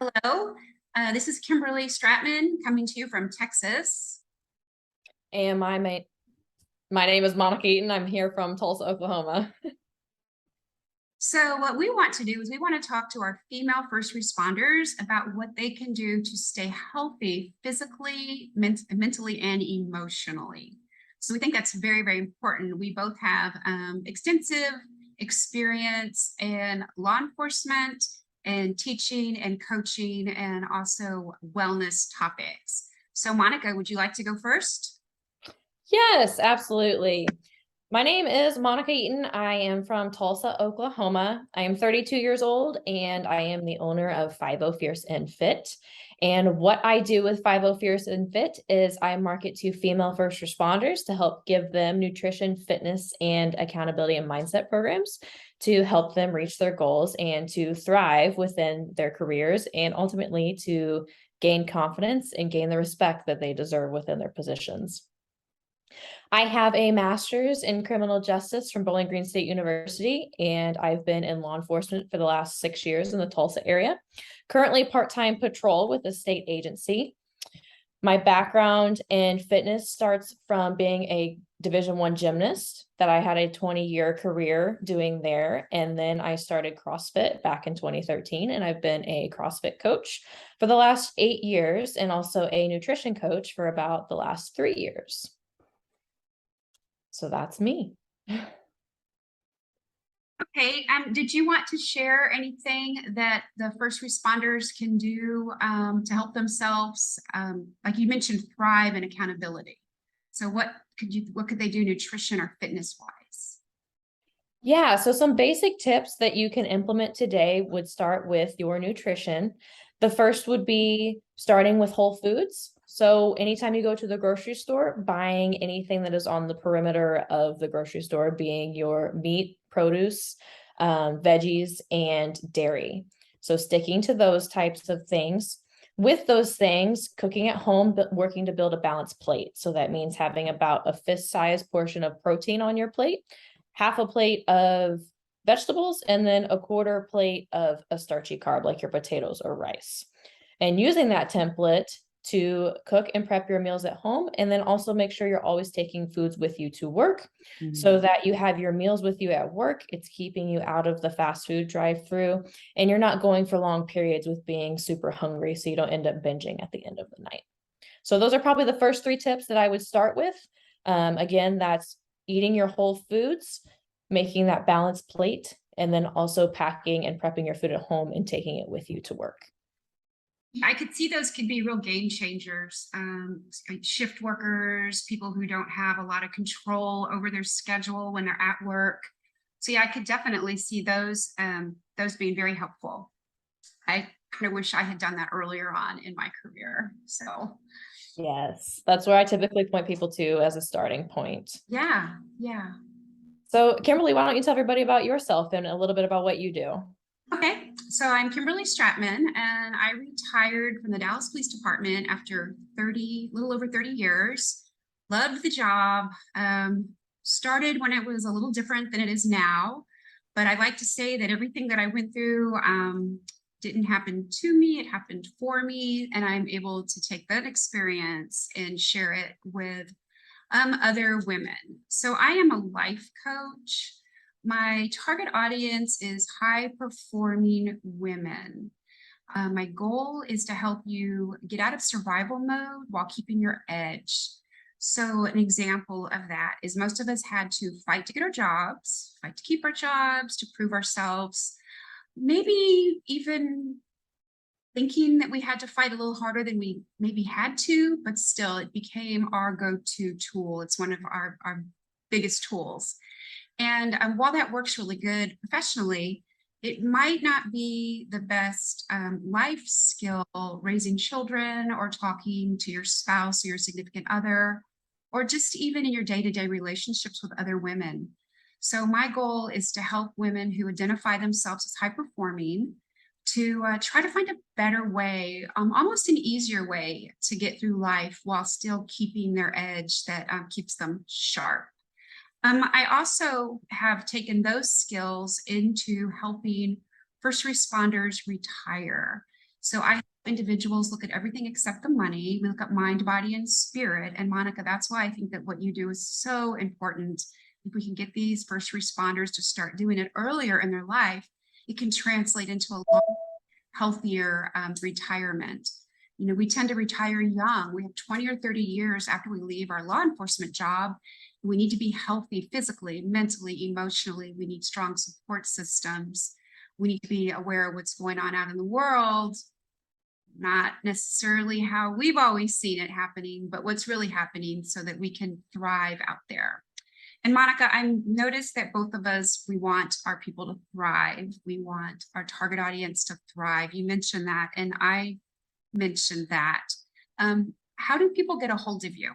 Hello, this is Kimberly Stratman coming to you from Texas. And my name is Monica Eaton. I'm here from Tulsa, Oklahoma. So what we want to do is we want to talk to our female first responders about what they can do to stay healthy physically, mentally, and emotionally. So we think that's very, very important. We both have extensive experience in law enforcement and teaching and coaching and also wellness topics. So Monica, would you like to go first? Yes, absolutely. My name is Monica Eaton. I am from Tulsa, Oklahoma. I am 32 years old and I am the owner of 50 Fierce and Fit. And what I do with 50 Fierce and Fit is I market to female first responders to help give them nutrition, fitness, and accountability and mindset programs to help them reach their goals and to thrive within their careers and ultimately to gain confidence and gain the respect that they deserve within their positions. I have a master's in criminal justice from Bowling Green State University, and I've been in law enforcement for the last 6 years in the Tulsa area. Currently part-time patrol with a state agency. My background in fitness starts from being a Division I gymnast that I had a 20-year career doing there. And then I started CrossFit back in 2013, and I've been a CrossFit coach for the last 8 years and also a nutrition coach for about the last 3 years. So that's me. Okay, did you want to share anything that the first responders can do to help themselves? Like you mentioned, thrive and accountability. So what could they do nutrition or fitness wise? Yeah, so some basic tips that you can implement today would start with your nutrition. The first would be starting with whole foods. So anytime you go to the grocery store, buying anything that is on the perimeter of the grocery store, being your meat, produce, veggies, and dairy. So sticking to those types of things. With those things, cooking at home, but working to build a balanced plate. So that means having about a fist-sized portion of protein on your plate, half a plate of vegetables, and then a quarter plate of a starchy carb like your potatoes or rice. And using that template to cook and prep your meals at home, and then also make sure you're always taking foods with you to work so that you have your meals with you at work. It's keeping you out of the fast food drive-through, and you're not going for long periods with being super hungry so you don't end up binging at the end of the night. So those are probably the first 3 tips that I would start with. Again, that's eating your whole foods, making that balanced plate, and then also packing and prepping your food at home and taking it with you to work. I could see those could be real game changers. Like shift workers, people who don't have a lot of control over their schedule when they're at work. So yeah, I could definitely see those being very helpful. I kind of wish I had done that earlier on in my career. So Yes, that's where I typically point people to as a starting point. yeah, yeah. So, Kimberly, why don't you tell everybody about yourself and a little bit about what you do? Okay, so I'm Kimberly Stratman, and I retired from the Dallas Police Department after little over 30 years. Loved the job. Started when it was a little different than it is now, but I like to say that everything that I went through didn't happen to me, it happened for me, and I'm able to take that experience and share it with other women. So I am a life coach. My target audience is high performing women. My goal is to help you get out of survival mode while keeping your edge. So, an example of that is most of us had to fight to get our jobs, fight to keep our jobs, to prove ourselves, maybe even thinking that we had to fight a little harder than we maybe had to, but still it became our go-to tool. It's one of our biggest tools. And while that works really good professionally, it might not be the best life skill raising children or talking to your spouse or your significant other, or just even in your day-to-day relationships with other women. So my goal is to help women who identify themselves as high performing to try to find a better way, almost an easier way to get through life while still keeping their edge that keeps them sharp. I also have taken those skills into helping first responders retire. So I help individuals look at everything except the money. We look at mind, body, and spirit. And Monica, that's why I think that what you do is so important. If we can get these first responders to start doing it earlier in their life, it can translate into a long, healthier retirement. You know, we tend to retire young. We have 20 or 30 years after we leave our law enforcement job. We need to be healthy physically, mentally, emotionally. We need strong support systems. We need to be aware of what's going on out in the world, not necessarily how we've always seen it happening, but what's really happening so that we can thrive out there. And Monica, I noticed that both of us, we want our people to thrive. We want our target audience to thrive. You mentioned that, and I mentioned that. How do people get a hold of you?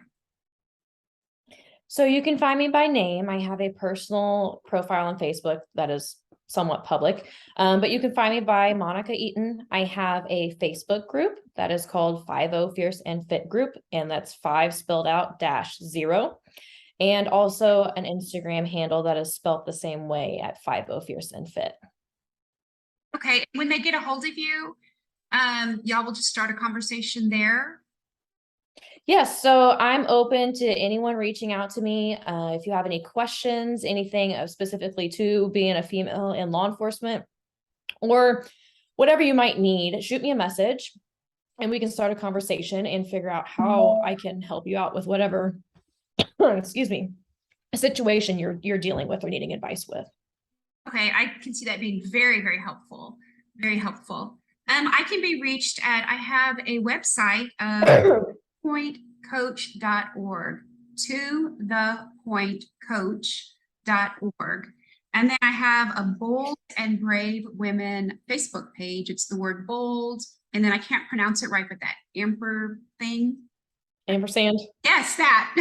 So you can find me by name. I have a personal profile on Facebook that is somewhat public, but you can find me by Monica Eaton. I have a Facebook group that is called 50 Fierce and Fit Group, and that's 5 spelled out -0. And also an Instagram handle that is spelt the same way at 50 Fierce and Fit. Okay, when they get a hold of you, y'all will just start a conversation there. Yes, so I'm open to anyone reaching out to me. If you have any questions, anything specifically to being a female in law enforcement, or whatever you might need, shoot me a message and we can start a conversation and figure out how I can help you out with whatever, excuse me, situation you're dealing with or needing advice with. Okay, I can see that being very, very helpful. Very helpful. I can be reached at, I have a website, pointcoach.org, tothepointcoach.org. And then I have a Bold and Brave Women Facebook page. It's the word bold. And then I can't pronounce it right, but that amper thing. Ampersand. Yes, that.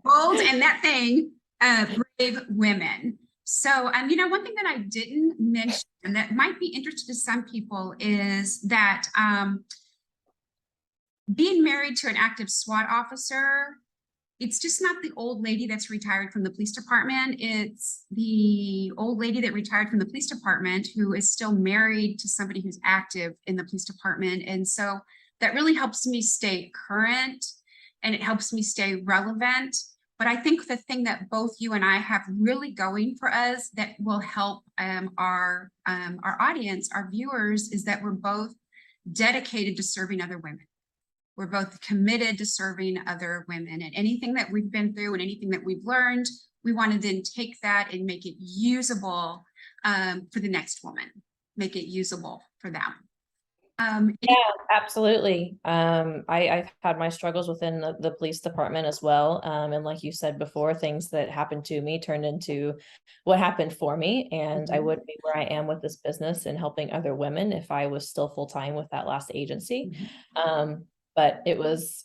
Bold and that thing, Brave Women. So, you know, one thing that I didn't mention that might be interesting to some people is that being married to an active SWAT officer, it's just not the old lady that's retired from the police department. It's the old lady that retired from the police department who is still married to somebody who's active in the police department. And so that really helps me stay current and it helps me stay relevant. But I think the thing that both you and I have really going for us that will help our audience, our viewers, is that we're both dedicated to serving other women. We're both committed to serving other women, and anything that we've been through and anything that we've learned, we want to then take that and make it usable for the next woman, make it usable for them. Yeah, absolutely. I've had my struggles within the police department as well. And like you said before, things that happened to me turned into what happened for me. And I wouldn't be where I am with this business and helping other women if I was still full-time with that last agency. But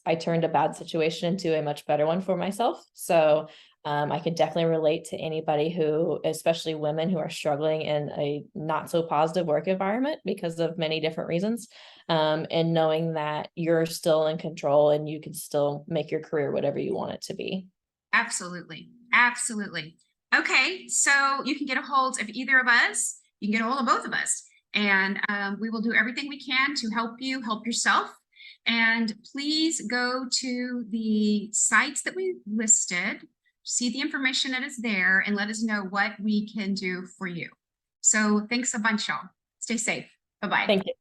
I turned a bad situation into a much better one for myself. So I can definitely relate to anybody who, especially women who are struggling in a not so positive work environment because of many different reasons. And knowing that you're still in control and you can still make your career whatever you want it to be. Absolutely. Absolutely. Okay. So you can get a hold of either of us. You can get a hold of both of us. And we will do everything we can to help you help yourself. And please go to the sites that we listed, see the information that is there, and let us know what we can do for you. So thanks a bunch, y'all. Stay safe. Bye-bye. Thank you.